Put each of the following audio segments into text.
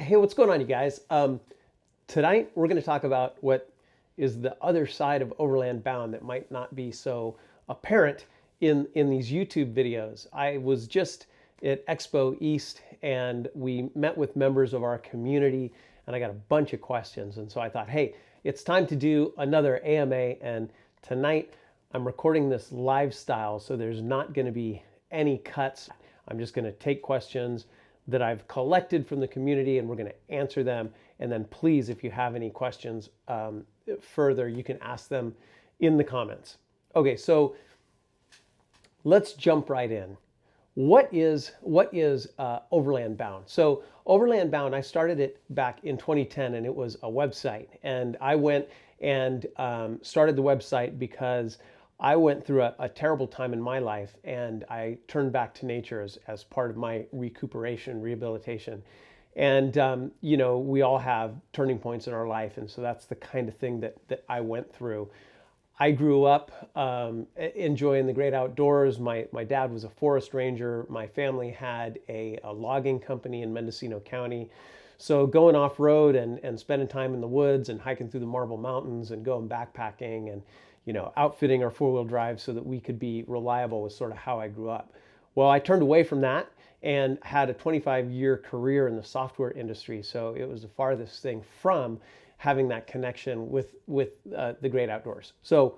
Hey, what's going on, you guys? Tonight we're going to talk about what is the other side of Overland Bound that might not be so apparent in these YouTube videos. I was just at Expo East and we met with members of our community, and I got a bunch of questions. And so I thought, hey, it's time to do another AMA. And tonight I'm recording this live style, so there's not going to be any cuts. I'm just going to take questions that I've collected from the community and we're going to answer them. And then please, if you have any questions further, you can ask them in the comments. Okay, so let's jump right in. What is Overland Bound? So Overland Bound, I started it back in 2010 and it was a website. And I went and started the website because I went through a terrible time in my life and I turned back to nature as part of my recuperation, rehabilitation. And, you know, we all have turning points in our life. And so that's the kind of thing that I went through. I grew up enjoying the great outdoors. My dad was a forest ranger. My family had a logging company in Mendocino County. So going off-road and spending time in the woods and hiking through the Marble Mountains and going backpacking and, you know, outfitting our four-wheel drive so that we could be reliable was sort of how I grew up. Well, I turned away from that and had a 25-year career in the software industry. So it was the farthest thing from having that connection with the great outdoors. So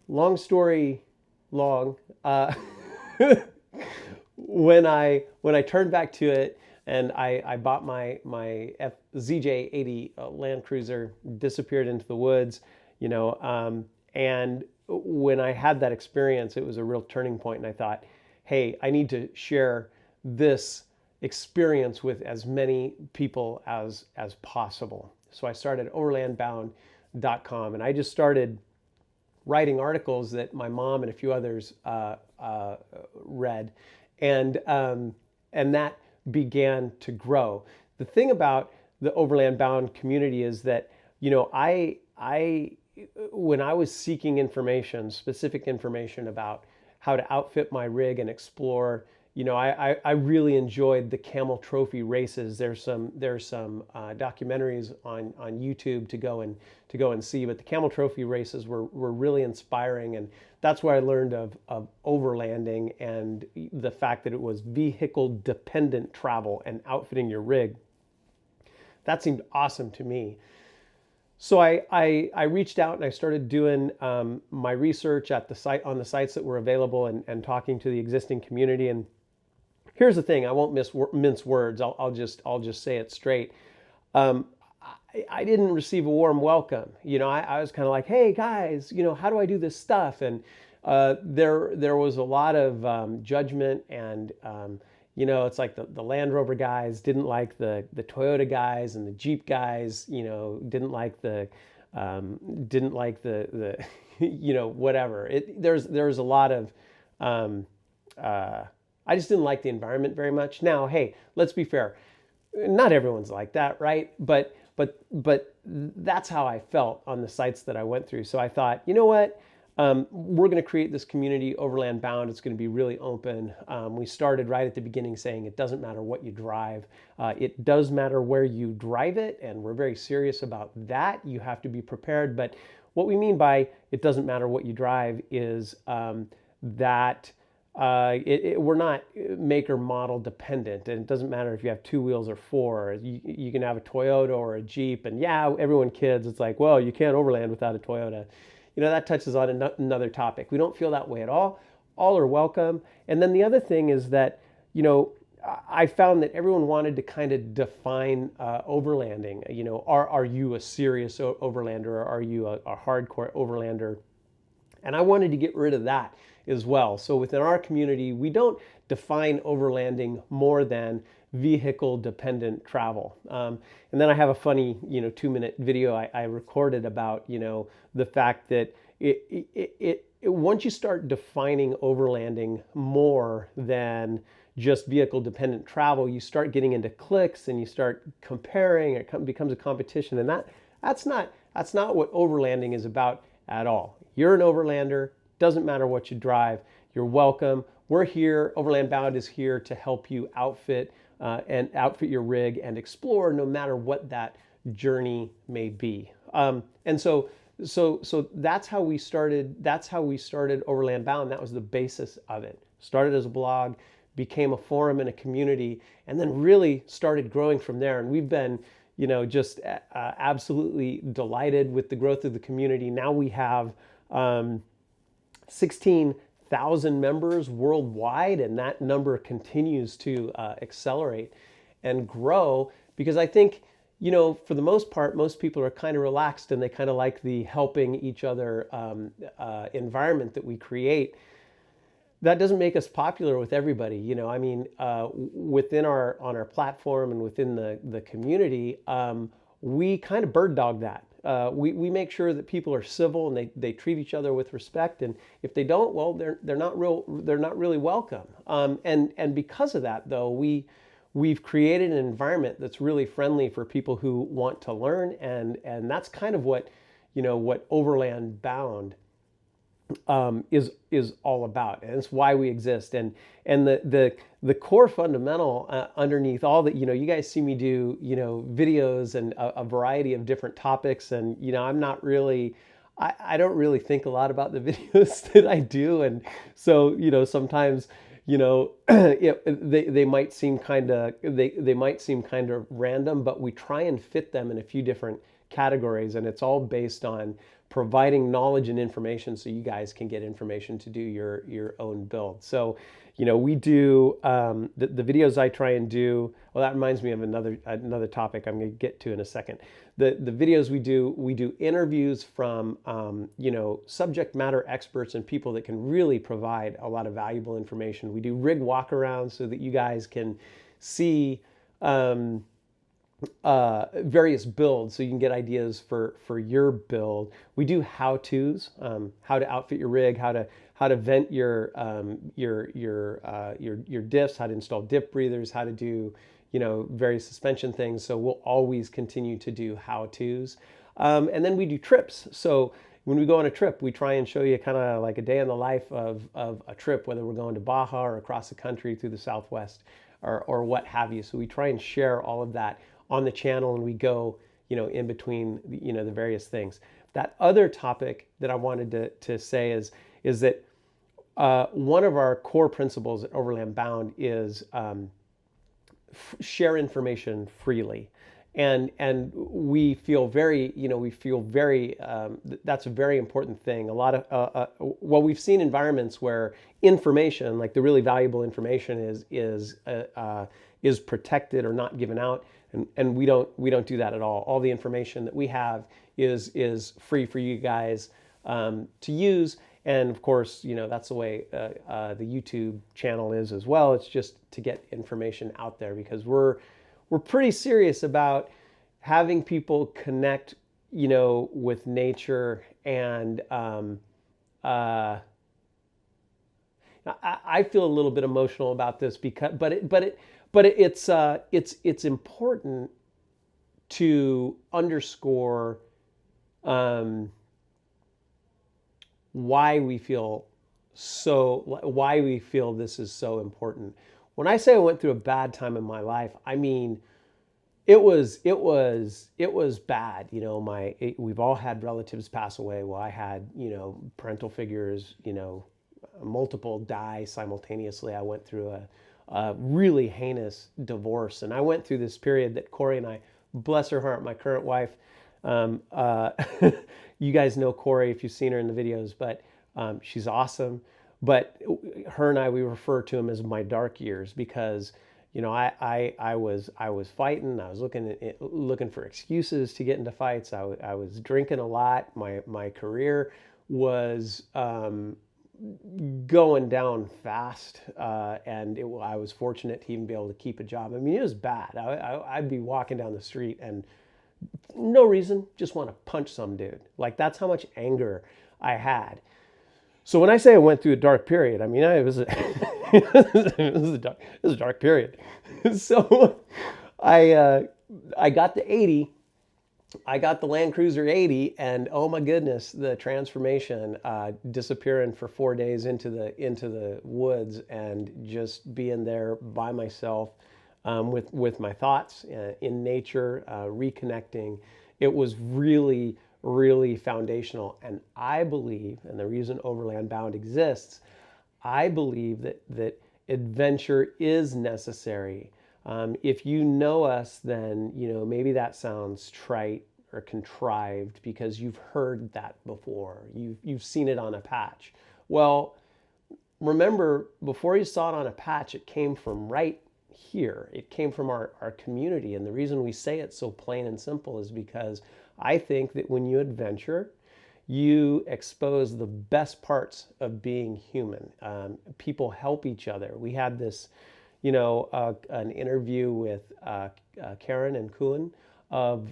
long story long, when I turned back to it and I bought my ZJ80 Land Cruiser, disappeared into the woods, you know, and when I had that experience, it was a real turning point. And I thought, hey, I need to share this experience with as many people as possible. So I started overlandbound.com and I just started writing articles that my mom and a few others read. And that began to grow. The thing about the Overland Bound community is that, you know, when I was seeking information, specific information about how to outfit my rig and explore, you know, I really enjoyed the camel trophy races. There's some documentaries on YouTube to go and see, but the camel trophy races were really inspiring, and that's where I learned of overlanding and the fact that it was vehicle dependent travel and outfitting your rig. That seemed awesome to me. So I reached out and I started doing my research at the site on the sites that were available and talking to the existing community. And here's the thing: I won't mince words. I'll just say it straight. I didn't receive a warm welcome. You know, I was kind of like, hey guys, you know, how do I do this stuff? And there was a lot of judgment and you know, it's like the Land Rover guys didn't like the Toyota guys, and the Jeep guys, you know, didn't like the you know, whatever. There's a lot of I just didn't like the environment very much. Now, hey, let's be fair. Not everyone's like that, right? But that's how I felt on the sites that I went through. So I thought, you know what? We're going to create this community, Overland Bound. It's going to be really open. We started right at the beginning saying it doesn't matter what you drive. It does matter where you drive it, and we're very serious about that. You have to be prepared. But what we mean by it doesn't matter what you drive is that we're not maker model dependent, and it doesn't matter if you have two wheels or four. You can have a Toyota or a Jeep, and yeah, everyone kids, it's like, well, you can't overland without a Toyota. You know, that touches on another topic. We don't feel that way at all. All are welcome. And then the other thing is that, you know, I found that everyone wanted to kind of define overlanding. You know, are you a serious overlander, or are you a hardcore overlander? And I wanted to get rid of that as well. So within our community, we don't define overlanding more than vehicle dependent travel. And then I have a funny, you know, 2-minute video I recorded about, you know, the fact that once you start defining overlanding more than just vehicle dependent travel, you start getting into clicks and you start comparing. It becomes a competition, and that's not what overlanding is about at all. You're an overlander. Doesn't matter what you drive. You're welcome. We're here. Overland Bound is here to help you outfit and outfit your rig and explore, no matter what that journey may be. And so that's how we started. That's how we started Overland Bound. That was the basis of it. Started as a blog, became a forum and a community, and then really started growing from there. And we've been, just absolutely delighted with the growth of the community. Now we have 16,000 members worldwide, and that number continues to accelerate and grow, because I think, for the most part, most people are kind of relaxed and they kind of like the helping each other environment that we create. That doesn't make us popular with everybody. Within on our platform and within the community, we kind of bird dog that. We make sure that people are civil and they treat each other with respect. And if they don't, well, they're not really welcome. And because of that, though, we've created an environment that's really friendly for people who want to learn, and that's kind of what Overland Bound is all about, and it's why we exist. And the core fundamental underneath all that, you guys see me do videos and a variety of different topics, and I'm not really, I don't really think a lot about the videos that I do, and so sometimes they might seem kind of random, but we try and fit them in a few different categories, and it's all based on providing knowledge and information so you guys can get information to do your own build. So, we do the videos I try and do. Well, that reminds me of another topic I'm going to get to in a second. The videos we do interviews from subject matter experts and people that can really provide a lot of valuable information. We do rig walkarounds so that you guys can see various builds, so you can get ideas for your build. We do how-tos, how to outfit your rig, how to vent your diffs, how to install dip breathers, how to do various suspension things. So we'll always continue to do how-tos, and then we do trips. So when we go on a trip, we try and show you kind of like a day in the life of a trip, whether we're going to Baja or across the country through the Southwest or what have you. So we try and share all of that on the channel, and we go, in between, the various things. That other topic that I wanted to say is that one of our core principles at Overland Bound is share information freely, and we feel very, that's a very important thing. A lot of we've seen environments where information, like the really valuable information, is protected or not given out. And we don't do that at all. All the information that we have is free for you guys to use. And of course, that's the way the YouTube channel is as well. It's just to get information out there, because we're pretty serious about having people connect, with nature. And I feel a little bit emotional about this but it's important to underscore why we feel this is so important. When I say I went through a bad time in my life, I mean it was bad. We've all had relatives pass away. Well, I had parental figures, multiple die simultaneously. I went through a really heinous divorce, and I went through this period that Corey and I, bless her heart, my current wife, you guys know Corey if you've seen her in the videos, but she's awesome. But her and we refer to him as my dark years, because I was fighting. I was looking for excuses to get into fights. I was drinking a lot. My career was going down fast, and I was fortunate to even be able to keep a job. I mean, it was bad. I'd be walking down the street and no reason, just want to punch some dude. Like, that's how much anger I had. So when I say I went through a dark period, I mean, it was a dark period. So I got the 80. I got the Land Cruiser 80, and oh my goodness, the transformation, disappearing for 4 days into the woods and just being there by myself, with my thoughts in nature, reconnecting. It was really, really foundational. And I believe, and the reason Overland Bound exists, I believe that adventure is necessary. If you know us, then maybe that sounds trite or contrived because you've heard that before. You've seen it on a patch. Well, remember, before you saw it on a patch, it came from right here. It came from our community. And the reason we say it so plain and simple is because I think that when you adventure, you expose the best parts of being human. People help each other. We had this, an interview with Karen and Kuhn of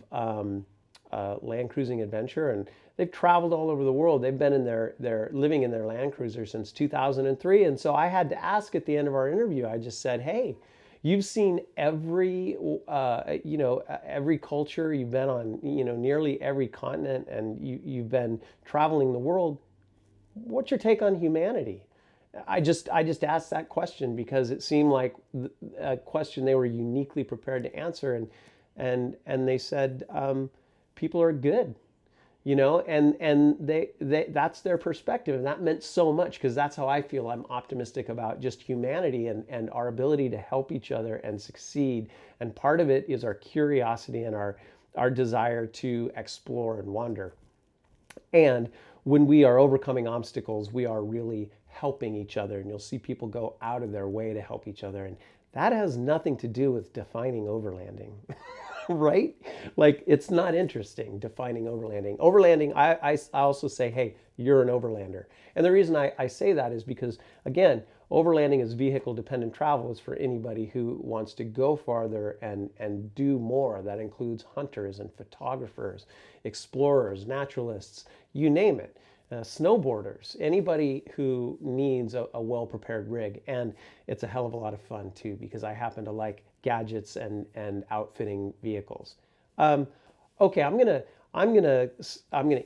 Land Cruising Adventure, and they've traveled all over the world. They've been in their living in their Land Cruiser since 2003. And so I had to ask at the end of our interview, I just said, hey, you've seen every culture. You've been on, nearly every continent, and you've been traveling the world. What's your take on humanity? I just asked that question because it seemed like a question they were uniquely prepared to answer, and they said people are good. And they that's their perspective, and that meant so much because that's how I feel. I'm optimistic about just humanity and our ability to help each other and succeed. And part of it is our curiosity and our desire to explore and wander. And when we are overcoming obstacles, we are really helping each other, and you'll see people go out of their way to help each other. And that has nothing to do with defining overlanding. Right? Like, it's not interesting defining overlanding. Overlanding, I also say, hey, you're an overlander. And the reason I say that is because, again, overlanding is vehicle-dependent travel. Is for anybody who wants to go farther and do more. That includes hunters and photographers, explorers, naturalists, you name it. Snowboarders, anybody who needs a well-prepared rig. And it's a hell of a lot of fun too, because I happen to like gadgets and outfitting vehicles. Okay, I'm gonna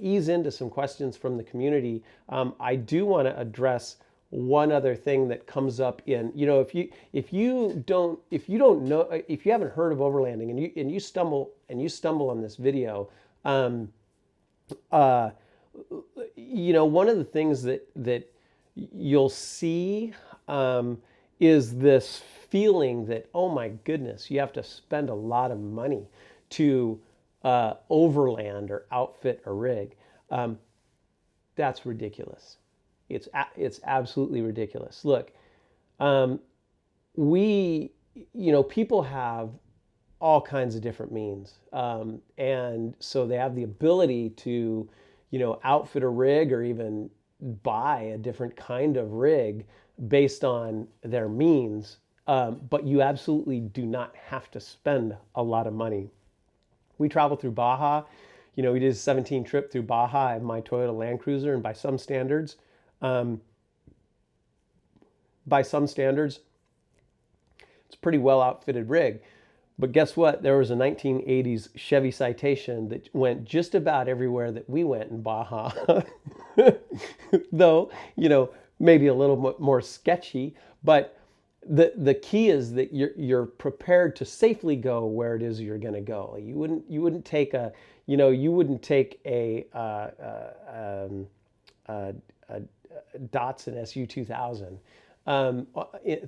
ease into some questions from the community. I do want to address one other thing that comes up in, if you haven't heard of overlanding and you stumble on this video, one of the things that you'll see is this feeling that, oh my goodness, you have to spend a lot of money to overland or outfit a rig. That's ridiculous. It's absolutely ridiculous. Look, people have all kinds of different means, and so they have the ability to outfit a rig or even buy a different kind of rig based on their means, but you absolutely do not have to spend a lot of money. We traveled through Baja. We did a 17 trip through Baja in my Toyota Land Cruiser, and by some standards, it's a pretty well outfitted rig. But guess what? There was a 1980s Chevy Citation that went just about everywhere that we went in Baja. Though, maybe a little more sketchy. But the key is that you're prepared to safely go where it is you're going to go. You wouldn't take a Datsun SU2000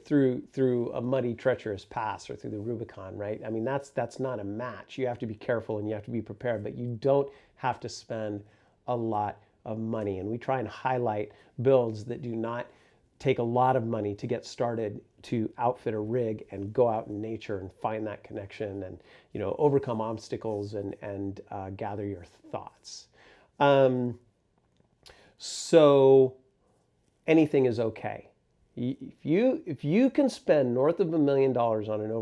through a muddy, treacherous pass or through the Rubicon, right? I mean, that's not a match. You have to be careful and you have to be prepared, but you don't have to spend a lot of money. And we try and highlight builds that do not take a lot of money to get started to outfit a rig and go out in nature and find that connection and overcome obstacles and gather your thoughts. So anything is okay. If you can spend north of $1 million on an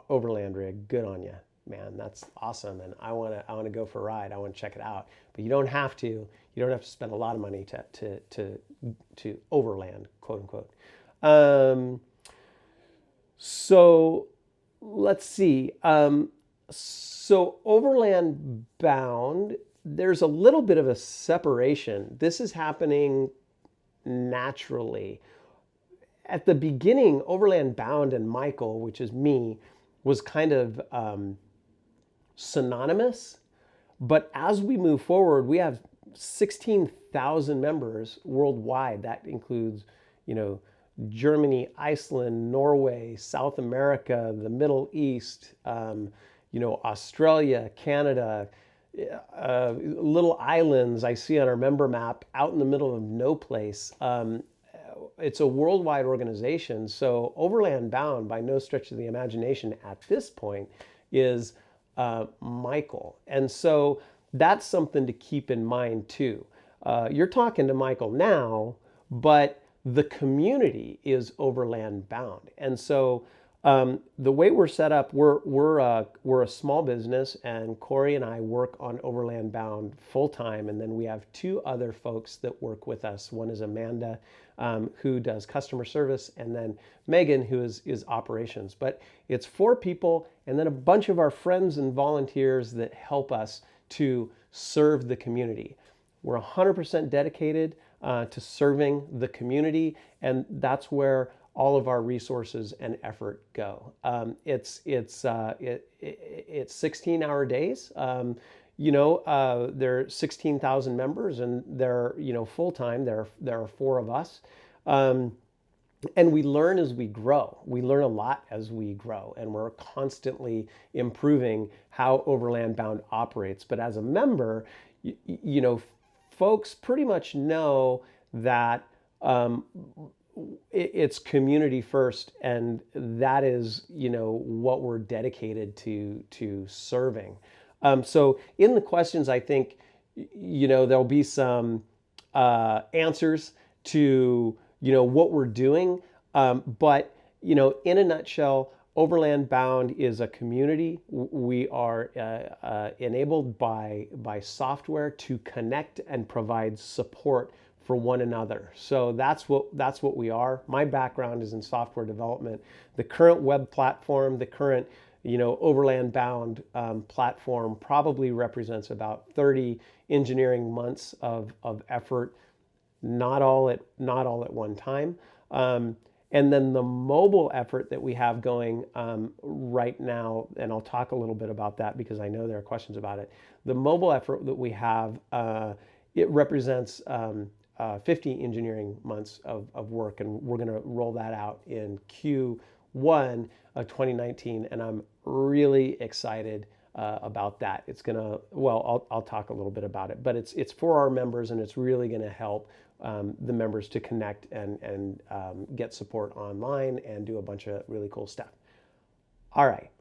overland rig, good on you, man. That's awesome, and I want to go for a ride. I want to check it out. But you don't have to. You don't have to spend a lot of money to overland, quote unquote. So let's see. So Overland Bound, there's a little bit of a separation. This is happening naturally. at the beginning, Overland Bound and Michael, which is me, was kind of synonymous. But as we move forward, we have 16,000 members worldwide. That includes, Germany, Iceland, Norway, South America, the Middle East, Australia, Canada, little islands I see on our member map out in the middle of no place. It's a worldwide organization. So Overland Bound, by no stretch of the imagination at this point, is Michael. And so that's something to keep in mind too. You're talking to Michael now, but the community is Overland Bound. And so the way we're set up, we're a small business, and Corey and I work on Overland Bound full time, and then we have two other folks that work with us. One is Amanda, who does customer service, and then Megan, who is operations. But it's 4 people, and then a bunch of our friends and volunteers that help us to serve the community. We're 100% dedicated to serving the community, and that's where all of our resources and effort go. It's 16-hour days. There are 16,000 members, and they're full time. There are 4 of us, and we learn as we grow. We learn a lot as we grow, and we're constantly improving how Overland Bound operates. But as a member, folks pretty much know that it's community first, and that is what we're dedicated to serving. So in the questions, I think there'll be some answers to what we're doing, but in a nutshell, Overland Bound is a community. We are enabled by software to connect and provide support for one another. So that's what we are. My background is in software development. The current web platform, the current Overland Bound platform probably represents about 30 engineering months of effort, not all at one time. And then the mobile effort that we have going right now, and I'll talk a little bit about that because I know there are questions about it. The mobile effort that we have, it represents 50 engineering months of work, and we're going to roll that out in Q1 of 2019, and I'm really excited about that. It's going to, I'll talk a little bit about it, but it's for our members, and it's really going to help the members to connect and get support online and do a bunch of really cool stuff. All right,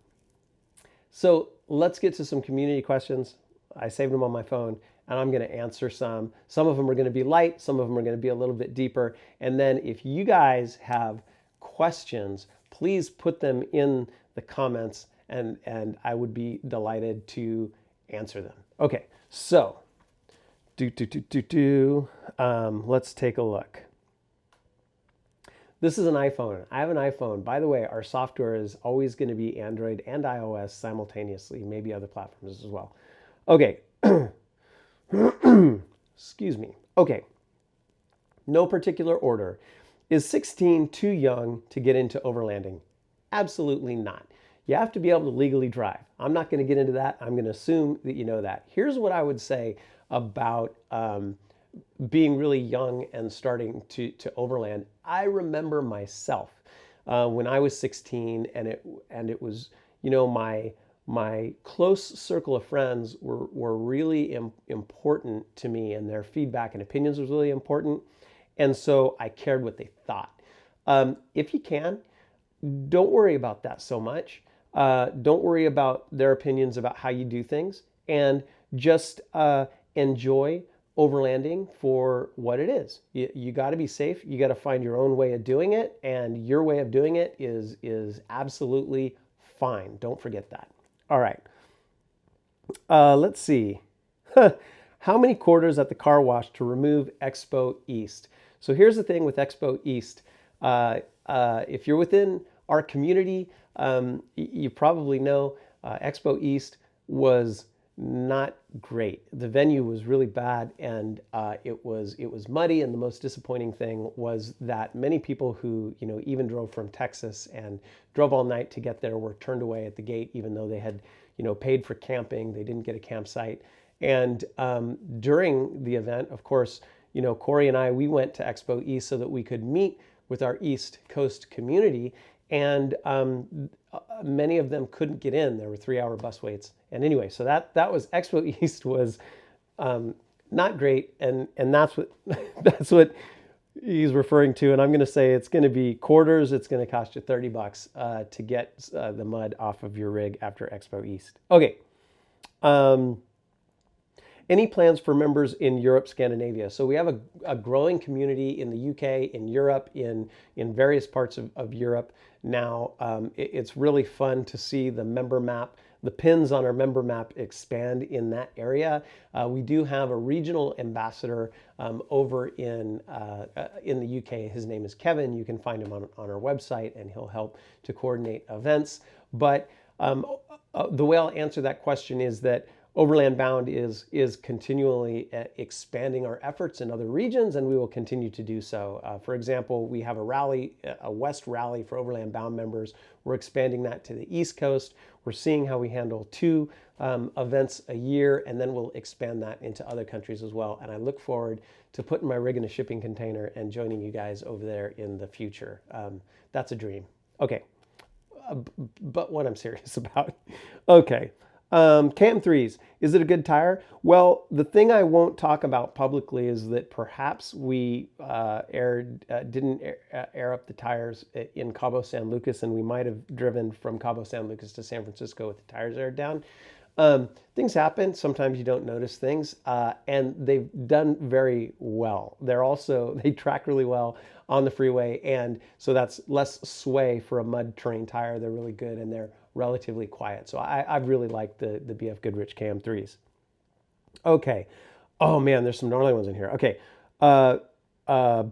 so let's get to some community questions. I saved them on my phone, and I'm going to answer some. Some of them are going to be light, some of them are going to be a little bit deeper. And then if you guys have questions, please put them in the comments, and I would be delighted to answer them. Okay, so let's take a look. This is an iPhone. I have an iPhone. By the way, our software is always going to be Android and iOS simultaneously, maybe other platforms as well. Okay. Excuse me. Okay. No particular order. Is 16 too young to get into overlanding? Absolutely not. You have to be able to legally drive. I'm not going to get into that. I'm going to assume that you know that. Here's what I would say about being really young and starting to overland. I remember myself when I was 16, and it was my close circle of friends were really important to me, and their feedback and opinions was really important. And so I cared what they thought. If you can, don't worry about that so much. Don't worry about their opinions about how you do things, and just enjoy overlanding for what it is. You got to be safe. You got to find your own way of doing it, and your way of doing it is absolutely fine. Don't forget that. All right. Let's see. How many quarters at the car wash to remove Expo East? So here's the thing with Expo East. If you're within our community, you probably know Expo East was not great. The venue was really bad, and it was muddy. And the most disappointing thing was that many people who even drove from Texas and drove all night to get there were turned away at the gate, even though they had paid for camping. They didn't get a campsite. And during the event, of course, Corey and we went to Expo East so that we could meet with our East Coast community, and many of them couldn't get in. There were 3-hour bus waits. And anyway, so that was Expo East was not great, and that's what that's what he's referring to. And I'm going to say it's going to be quarters. It's going to cost you $30 to get the mud off of your rig after Expo East. Okay. Any plans for members in Europe, Scandinavia? So we have a growing community in the UK, in Europe, in various parts of Europe. Now, it's really fun to see the member map, the pins on our member map expand in that area. We do have a regional ambassador over in the UK. His name is Kevin. You can find him on our website, and he'll help to coordinate events. But the way I'll answer that question is that Overland Bound is continually expanding our efforts in other regions, and we will continue to do so. For example, we have a rally, a West rally for Overland Bound members. We're expanding that to the East Coast. We're seeing how we handle 2 events a year, and then we'll expand that into other countries as well. And I look forward to putting my rig in a shipping container and joining you guys over there in the future. That's a dream. Okay, but what I'm serious about. Okay. Cam 3s, is it a good tire? Well, the thing I won't talk about publicly is that perhaps we didn't air up the tires in Cabo San Lucas, and we might have driven from Cabo San Lucas to San Francisco with the tires aired down. Things happen. Sometimes you don't notice things, and they've done very well. They track really well on the freeway, and so that's less sway for a mud terrain tire. They're really good, and they're relatively quiet. So I really like the BFGoodrich Cam 3s. Okay. Oh man, there's some gnarly ones in here. Okay.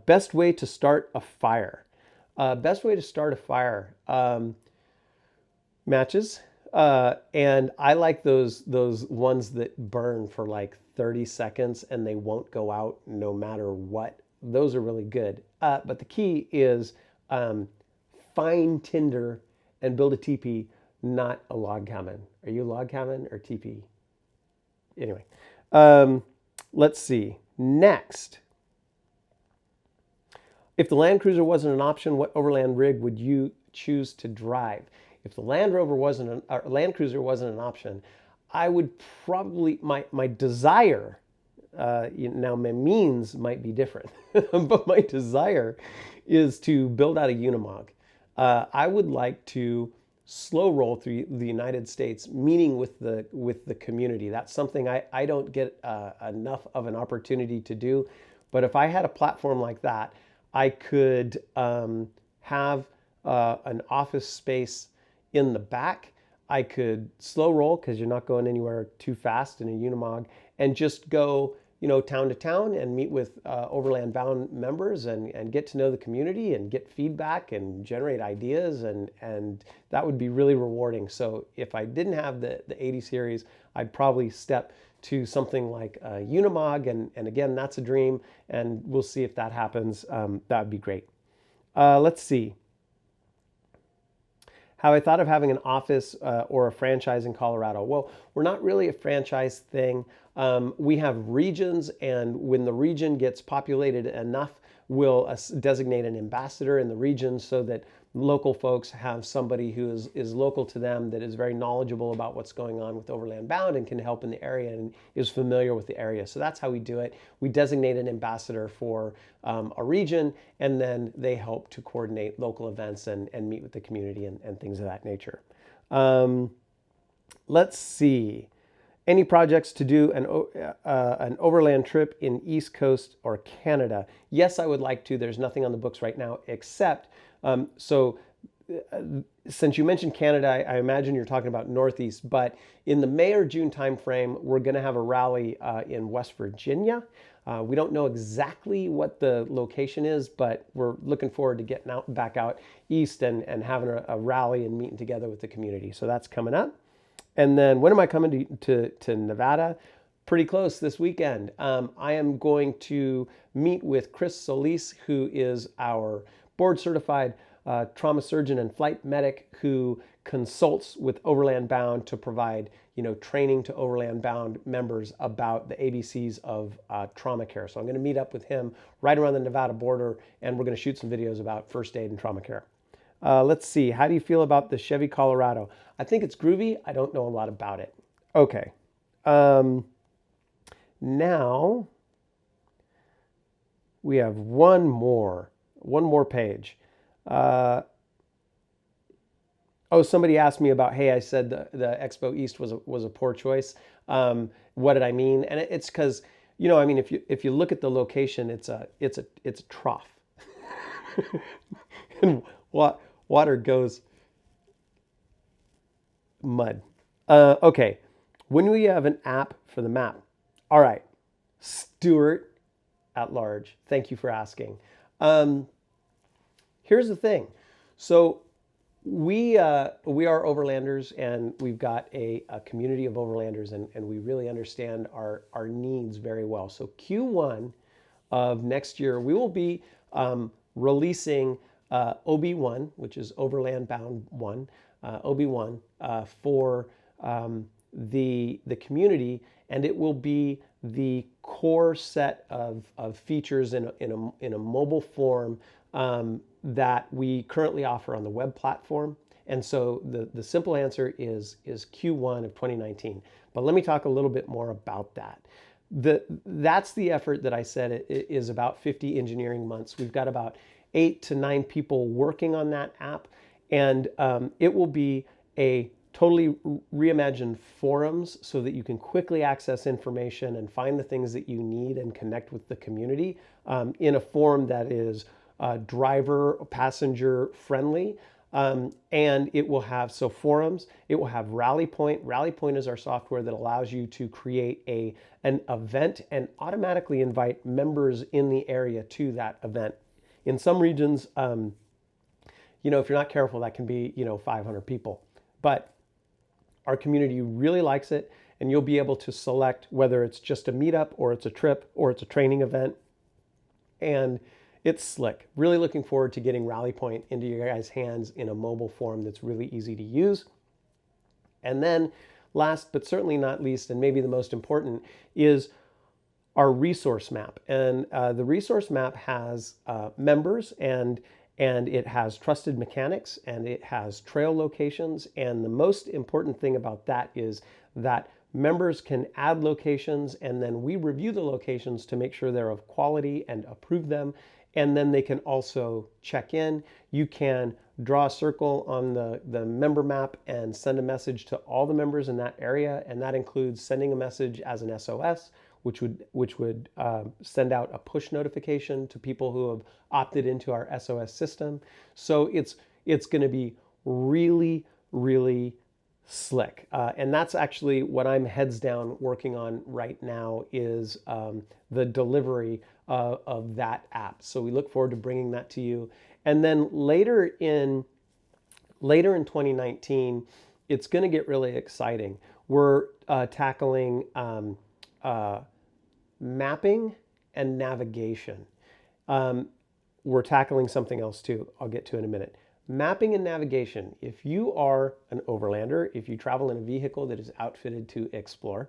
Best way to start a fire. Best way to start a fire. Matches. And I like those ones that burn for like 30 seconds and they won't go out no matter what. Those are really good. But the key is find tinder and build a teepee, not a log cabin. Are you log cabin or teepee? Anyway, let's see. Next, if the Land Cruiser wasn't an option, what overland rig would you choose to drive? If the Land Cruiser wasn't an option, I would probably, my desire, now my means might be different, but my desire is to build out a Unimog. I would like to slow roll through the United States, meeting with the community. That's something I don't get enough of an opportunity to do. But if I had a platform like that, I could have an office space in the back. I could slow roll because you're not going anywhere too fast in a Unimog, and just go town to town and meet with Overland Bound members and get to know the community and get feedback and generate ideas, and that would be really rewarding. So if I didn't have the 80 series, I'd probably step to something like a Unimog, and again, that's a dream, and we'll see if that happens. That would be great. Let's see. How I thought of having an office or a franchise in Colorado. Well, we're not really a franchise thing. We have regions, and when the region gets populated enough, we'll designate an ambassador in the region so that local folks have somebody who is local to them, that is very knowledgeable about what's going on with Overland Bound and can help in the area and is familiar with the area. So that's how we do it. We designate an ambassador for a region, and then they help to coordinate local events and meet with the community and things of that nature. Let's see. Any projects to do an overland trip in East Coast or Canada? Yes, I would like to. There's nothing on the books right now, except, since you mentioned Canada, I imagine you're talking about Northeast, but in the May or June timeframe, we're going to have a rally in West Virginia. We don't know exactly what the location is, but we're looking forward to getting back out east and having a rally and meeting together with the community. So that's coming up. And then when am I coming to Nevada? Pretty close this weekend. I am going to meet with Chris Solis, who is our board certified trauma surgeon and flight medic who consults with Overland Bound to provide training to Overland Bound members about the ABCs of trauma care. So I'm going to meet up with him right around the Nevada border, and we're going to shoot some videos about first aid and trauma care. Let's see. How do you feel about the Chevy Colorado? I think it's groovy. I don't know a lot about it. Okay. Now we have one more page. Oh, somebody asked me about, hey, I said the Expo East was a poor choice. What did I mean? And it's because, I mean, if you look at the location, it's a trough. And water goes mud. Okay, when we have an app for the map. All right, Stuart at large, thank you for asking. Here's the thing. So we are overlanders, and we've got a community of overlanders, and we really understand our needs very well. So Q1 of next year, we will be releasing OB1, which is Overland Bound 1, OB1 for the community, and it will be the core set of features in a mobile form that we currently offer on the web platform. And so the simple answer is Q1 of 2019. But let me talk a little bit more about that. That's the effort that I said it is about 50 engineering months. We've got about 8 to 9 people working on that app, and it will be a totally reimagined forums so that you can quickly access information and find the things that you need and connect with the community in a form that is driver, passenger friendly. And it will have, forums, it will have Rally Point. Rally Point is our software that allows you to create an event and automatically invite members in the area to that event. In some regions, if you're not careful, that can be, 500 people. But our community really likes it, and you'll be able to select whether it's just a meetup or it's a trip or it's a training event. And it's slick. Really looking forward to getting Rally Point into your guys' hands in a mobile form that's really easy to use. And then last but certainly not least, and maybe the most important, is our resource map. And the resource map has members, and it has trusted mechanics, and it has trail locations. And the most important thing about that is that members can add locations, and then we review the locations to make sure they're of quality and approve them. And then they can also check in. You can draw a circle on the member map and send a message to all the members in that area. And that includes sending a message as an SOS, which would send out a push notification to people who have opted into our SOS system. So it's going to be really, really slick. And that's actually what I'm heads down working on right now, is the delivery of that app. So we look forward to bringing that to you. And then later in 2019, it's going to get really exciting. We're tackling mapping and navigation. We're tackling something else too, I'll get to in a minute. Mapping and navigation. If you are an overlander, if you travel in a vehicle that is outfitted to explore,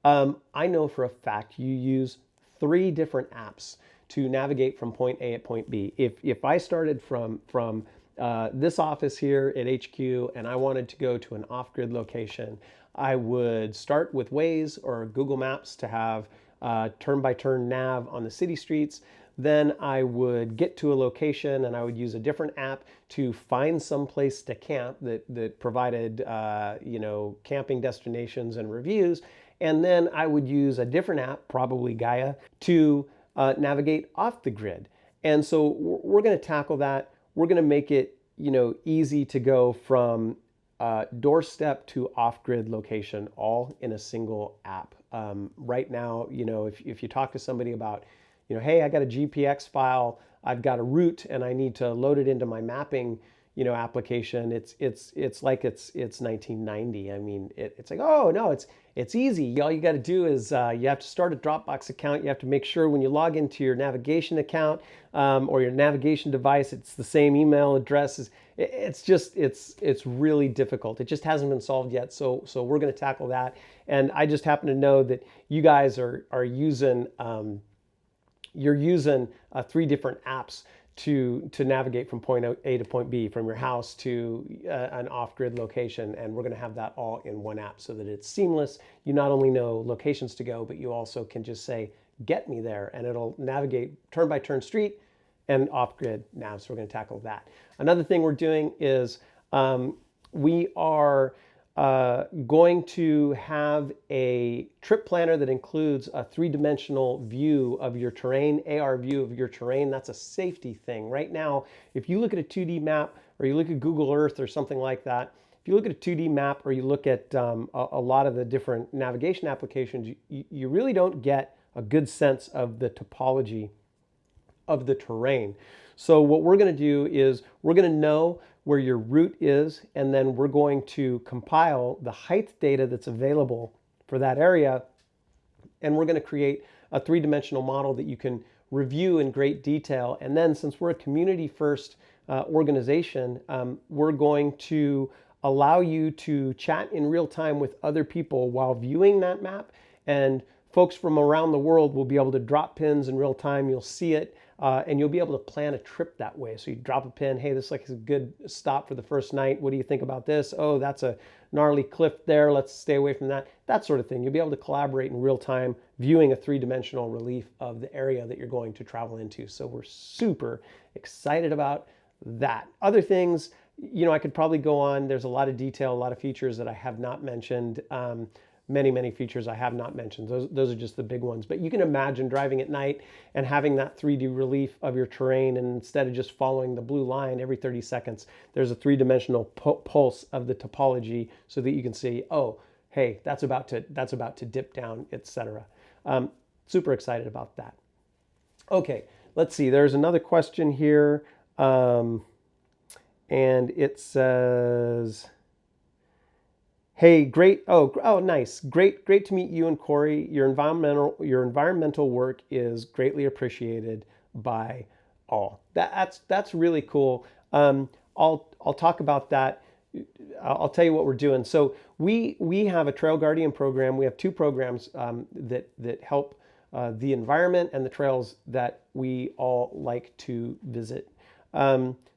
I know for a fact you use 3 different apps to navigate from point A at point B. If I started from this office here at HQ and I wanted to go to an off-grid location, I would start with Waze or Google Maps to have turn-by-turn nav on the city streets. Then I would get to a location and I would use a different app to find some place to camp that provided camping destinations and reviews. And then I would use a different app, probably Gaia, to navigate off the grid. And so we're going to tackle that. We're going to make it easy to go from doorstep to off-grid location, all in a single app. Right now, if you talk to somebody about, hey, I got a GPX file, I've got a route, and I need to load it into my mapping, application. It's like it's 1990. I mean, it's like, oh no, it's easy. All you got to do is you have to start a Dropbox account. You have to make sure when you log into your navigation account or your navigation device, it's the same email address. It's really difficult. It just hasn't been solved yet. So we're going to tackle that. And I just happen to know that you guys are using you're using 3 different apps to navigate from point A to point B, from your house to an off-grid location. And we're going to have that all in one app so that it's seamless. You not only know locations to go, but you also can just say, get me there, and it'll navigate turn-by-turn street and off-grid nav. So we're going to tackle that. Another thing we're doing is we are going to have a trip planner that includes a 3-dimensional view of your terrain, AR view of your terrain. That's a safety thing. Right now, if you look at a 2D map or you look at Google Earth or something like that, if you look at a 2D map or you look at a lot of the different navigation applications, you really don't get a good sense of the topology of the terrain. So what we're going to do is we're going to know where your route is, and then we're going to compile the height data that's available for that area, and we're going to create a 3-dimensional model that you can review in great detail. And then, since we're a community first organization, we're going to allow you to chat in real time with other people while viewing that map, and folks from around the world will be able to drop pins in real time. You'll see it. And you'll be able to plan a trip that way. So you drop a pin, hey, this is like a good stop for the first night. What do you think about this? Oh, that's a gnarly cliff there. Let's stay away from that. That sort of thing. You'll be able to collaborate in real time, viewing a 3-dimensional relief of the area that you're going to travel into. So we're super excited about that. Other things, I could probably go on. There's a lot of detail, a lot of features that I have not mentioned. Many features I have not mentioned. Those are just the big ones. But you can imagine driving at night and having that 3D relief of your terrain, and instead of just following the blue line every 30 seconds, there's a 3-dimensional pulse of the topology so that you can see, oh, hey, that's about to dip down, etc. Super excited about that. Okay, let's see. There's another question here, and it says, hey, great. Oh, nice. Great to meet you and Corey. Your environmental work is greatly appreciated by all. That's really cool. I'll talk about that. I'll tell you what we're doing. So we have a Trail Guardian program. We have 2 programs that help the environment and the trails that we all like to visit.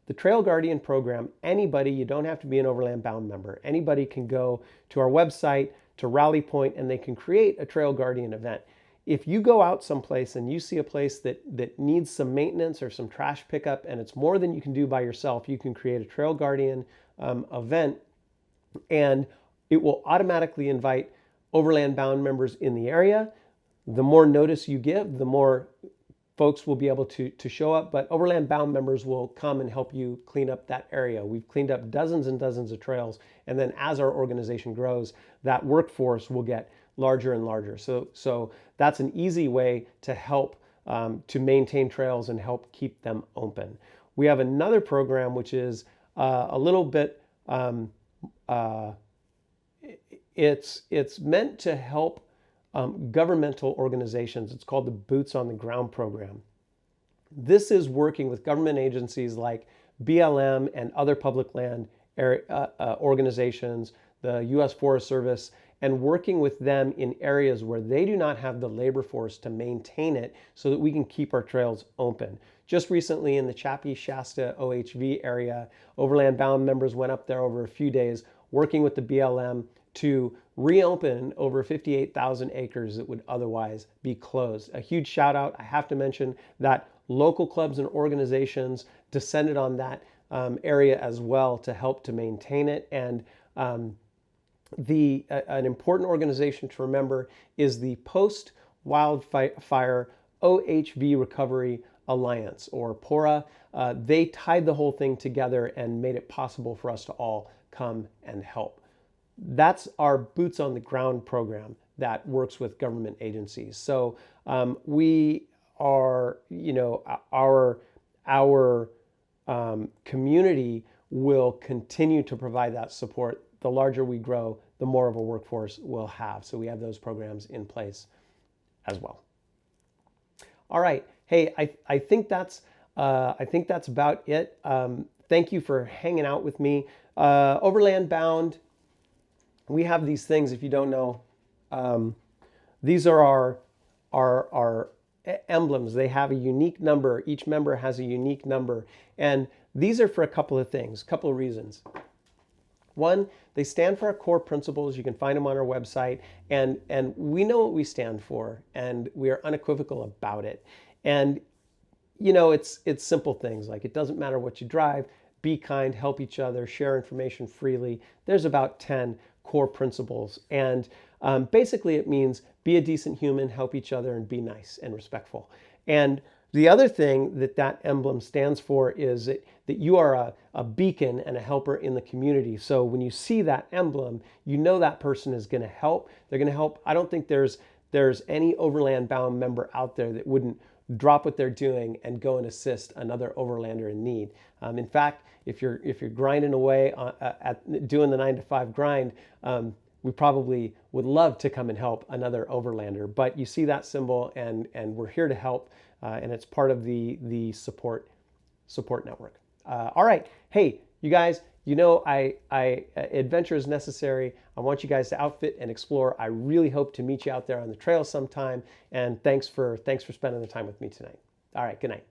The Trail Guardian program, anybody, you don't have to be an Overland Bound member. Anybody can go to our website, to Rally Point, and they can create a Trail Guardian event. If you go out someplace and you see a place that needs some maintenance or some trash pickup, and it's more than you can do by yourself, you can create a Trail Guardian event, and it will automatically invite Overland Bound members in the area. The more notice you give, the more folks will be able to show up, but Overland Bound members will come and help you clean up that area. We've cleaned up dozens and dozens of trails, and then as our organization grows, that workforce will get larger and larger. So that's an easy way to help to maintain trails and help keep them open. We have another program which is a little bit, it's meant to help governmental organizations. It's called the Boots on the Ground program. This is working with government agencies like BLM and other public land organizations, the U.S. Forest Service, and working with them in areas where they do not have the labor force to maintain it so that we can keep our trails open. Just recently in the Chappie Shasta OHV area, Overland Bound members went up there over a few days working with the BLM to reopen over 58,000 acres that would otherwise be closed. A huge shout out. I have to mention that local clubs and organizations descended on that area as well to help to maintain it. And an important organization to remember is the Post-Wildfire OHV Recovery Alliance, or PORA. They tied the whole thing together and made it possible for us to all come and help. That's our Boots on the Ground program that works with government agencies. So we are, our community will continue to provide that support. The larger we grow, the more of a workforce we'll have. So we have those programs in place as well. All right. Hey, I think that's about it. Thank you for hanging out with me. Overland Bound, we have these things, if you don't know. These are our emblems. They have a unique number. Each member has a unique number. And these are for a couple of things, a couple of reasons. One, they stand for our core principles. You can find them on our website. And we know what we stand for, and we are unequivocal about it. And, you know, it's simple things like it doesn't matter what you drive, be kind, help each other, share information freely. There's about 10 core principles. And basically it means be a decent human, help each other, and be nice and respectful. And the other thing that emblem stands for is that you are a beacon and a helper in the community. So when you see that emblem, you know that person is going to help. They're going to help. I don't think there's any Overland Bound member out there that wouldn't drop what they're doing and go and assist another overlander in need. In fact, if you're grinding away at doing the 9-to-5 grind, we probably would love to come and help another overlander. But you see that symbol, and we're here to help, and it's part of the support network. All right, hey, you guys, you know adventure is necessary. I want you guys to outfit and explore. I really hope to meet you out there on the trail sometime. And thanks for spending the time with me tonight. All right, good night.